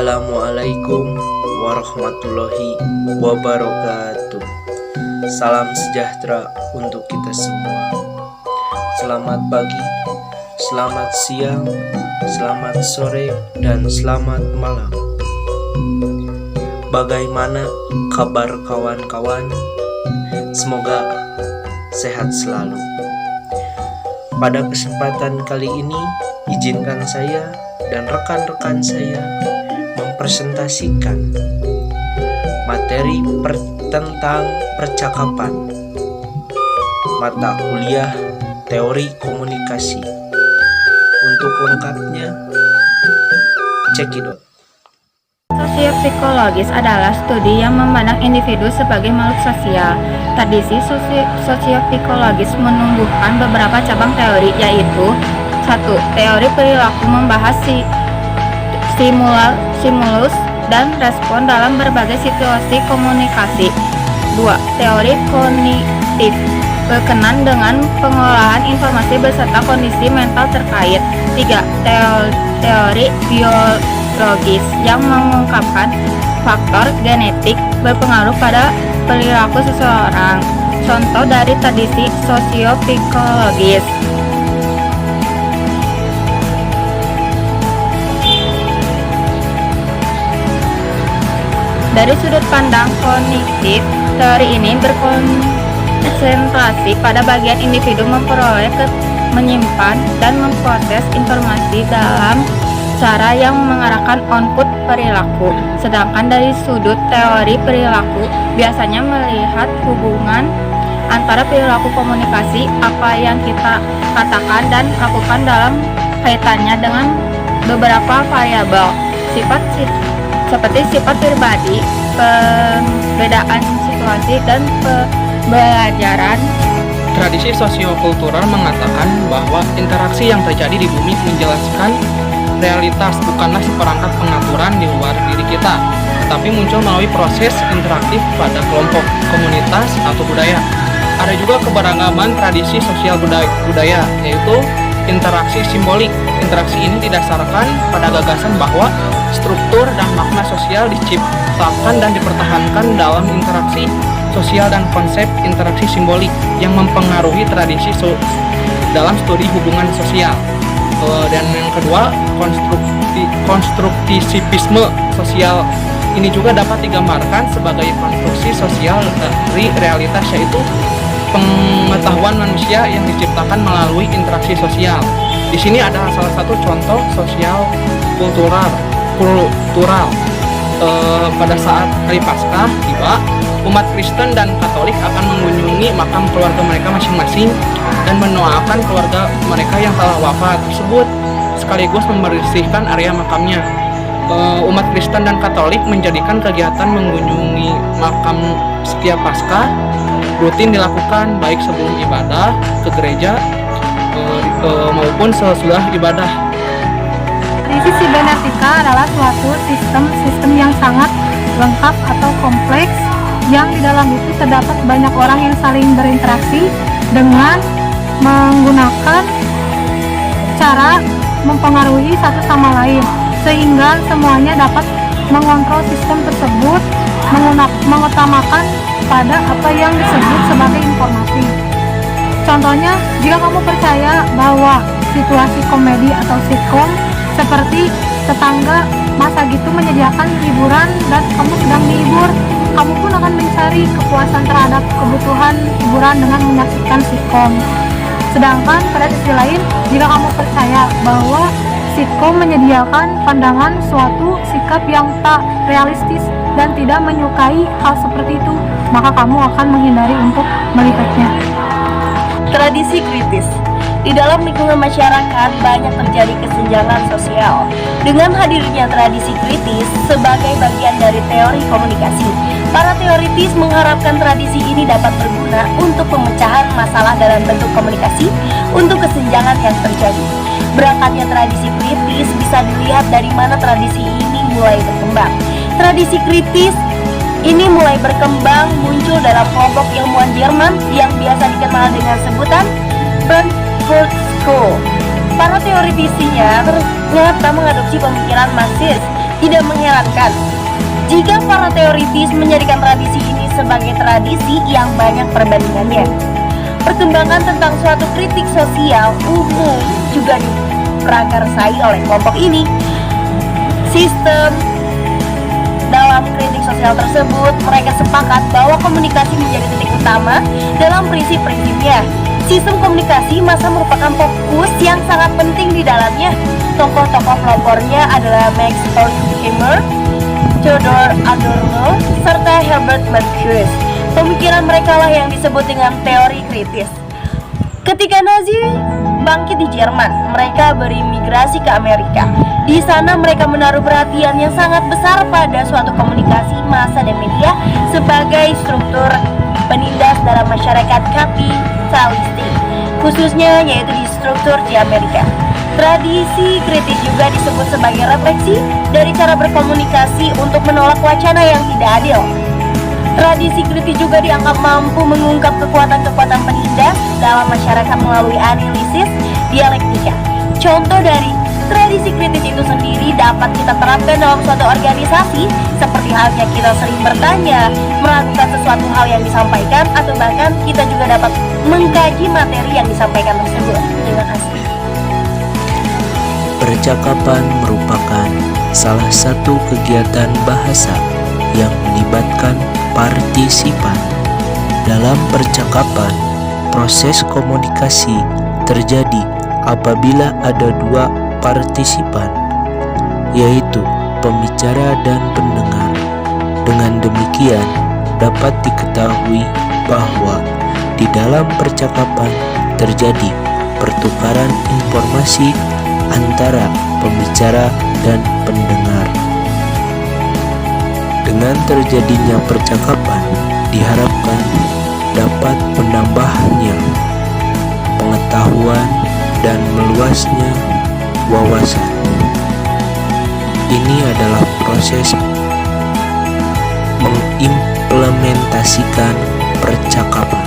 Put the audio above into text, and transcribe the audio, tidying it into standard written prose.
Assalamualaikum warahmatullahi wabarakatuh. Salam sejahtera untuk kita semua. Selamat pagi, selamat siang, selamat sore, dan selamat malam. Bagaimana kabar kawan-kawan? Semoga sehat selalu. Pada kesempatan kali ini, izinkan saya dan rekan-rekan saya mempresentasikan materi tentang percakapan, mata kuliah teori komunikasi. Untuk lengkapnya, cekidot. Sosiopsikologis adalah studi yang memandang individu sebagai makhluk sosial. Tradisi sosiopsikologis menumbuhkan beberapa cabang teori, yaitu 1. Teori perilaku membahas stimulus dan respon dalam berbagai situasi komunikasi. 2. Teori kognitif berkenan dengan pengolahan informasi beserta kondisi mental terkait. 3. Teori biologis yang mengungkapkan faktor genetik berpengaruh pada perilaku seseorang. Contoh dari tradisi sosiopsikologis: dari sudut pandang kognitif, teori ini berkonsentrasi pada bagian individu memperoleh, menyimpan, dan memproses informasi dalam cara yang mengarahkan output perilaku. Sedangkan dari sudut teori perilaku, biasanya melihat hubungan antara perilaku komunikasi, apa yang kita katakan dan lakukan dalam kaitannya dengan beberapa variabel seperti sifat pribadi, perbedaan situasi, dan pembelajaran. Tradisi sosiokultural mengatakan bahwa interaksi yang terjadi di bumi menjelaskan realitas, bukanlah seperangkat pengaturan di luar diri kita, tetapi muncul melalui proses interaktif pada kelompok, komunitas, atau budaya. Ada juga keberagaman tradisi sosial budaya, yaitu interaksi simbolik. Interaksi ini didasarkan pada gagasan bahwa struktur dan makna sosial diciptakan dan dipertahankan dalam interaksi sosial dan konsep interaksi simbolik yang mempengaruhi tradisi dalam studi hubungan sosial. Dan yang kedua, konstruktivisme sosial ini juga dapat digambarkan sebagai konstruksi sosial dari realitas, yaitu pengetahuan manusia yang diciptakan melalui interaksi sosial. Di sini ada salah satu contoh sosial kultural. Pada saat hari Paskah tiba, umat Kristen dan Katolik akan mengunjungi makam keluarga mereka masing-masing dan mendoakan keluarga mereka yang telah wafat tersebut, sekaligus membersihkan area makamnya. Umat Kristen dan Katolik menjadikan kegiatan mengunjungi makam setiap Paskah rutin dilakukan, baik sebelum ibadah ke gereja maupun sesudah ibadah. Tradisi sibernetika adalah suatu sistem yang sangat lengkap atau kompleks, yang di dalam itu terdapat banyak orang yang saling berinteraksi dengan menggunakan cara mempengaruhi satu sama lain, sehingga semuanya dapat mengontrol sistem tersebut, mengutamakan pada apa yang disebut sebagai informasi. Contohnya, jika kamu percaya bahwa situasi komedi atau sitkom seperti tetangga masa gitu menyediakan hiburan dan kamu sedang dihibur, kamu pun akan mencari kepuasan terhadap kebutuhan hiburan dengan menyaksikan sitkom. Sedangkan pada sisi lain, jika kamu percaya bahwa sitkom menyediakan pandangan suatu sikap yang tak realistis dan tidak menyukai hal seperti itu, maka kamu akan menghindari untuk melihatnya. Tradisi kritis. Di dalam lingkungan masyarakat banyak terjadi kesenjangan sosial. Dengan hadirnya tradisi kritis sebagai bagian dari teori komunikasi, para teoritis mengharapkan tradisi ini dapat berguna untuk pemecahan masalah dalam bentuk komunikasi untuk kesenjangan yang terjadi. Berangkatnya tradisi kritis bisa dilihat dari mana tradisi ini mulai berkembang. Tradisi kritis ini mulai berkembang muncul dalam kelompok ilmuwan Jerman yang biasa dikenal dengan sebutan Frankfurt School. Para teoritisinya ternyata mengadopsi pemikiran Marxis Tidak mengherankan jika para teoritis menjadikan tradisi ini sebagai tradisi yang banyak perbandingannya. Perkembangan tentang suatu kritik sosial umum juga diprakarsai oleh kelompok ini. Sistem dalam kritik sosial tersebut, mereka sepakat bahwa komunikasi menjadi titik utama dalam prinsip-prinsipnya. Sistem komunikasi massa merupakan fokus yang sangat penting di dalamnya. Tokoh-tokoh pelopornya adalah Max Horkheimer, Theodor Adorno, serta Herbert Marcuse. Pemikiran mereka lah yang disebut dengan teori kritis. Ketika Nazi bangkit di Jerman, mereka berimigrasi ke Amerika. Di sana mereka menaruh perhatian yang sangat besar pada suatu komunikasi massa dan media sebagai struktur penindas dalam masyarakat kapitalistik, khususnya yaitu di struktur di Amerika. Tradisi kritis juga disebut sebagai refleksi dari cara berkomunikasi untuk menolak wacana yang tidak adil. Tradisi kritis juga dianggap mampu mengungkap kekuatan-kekuatan penindas dalam masyarakat melalui analisis dialektika. Contoh dari tradisi kritis itu sendiri dapat kita terapkan dalam suatu organisasi, seperti halnya kita sering bertanya, melakukan sesuatu hal yang disampaikan, atau bahkan kita juga dapat mengkaji materi yang disampaikan tersebut dengan asli. Percakapan merupakan salah satu kegiatan bahasa yang melibatkan partisipan. Dalam percakapan, proses komunikasi terjadi apabila ada dua partisipan, yaitu pembicara dan pendengar. Dengan demikian, dapat diketahui bahwa di dalam percakapan terjadi pertukaran informasi antara pembicara dan pendengar. Dengan terjadinya percakapan, diharapkan dapat menambahnya pengetahuan dan meluasnya wawasan. Ini adalah proses mengimplementasikan percakapan.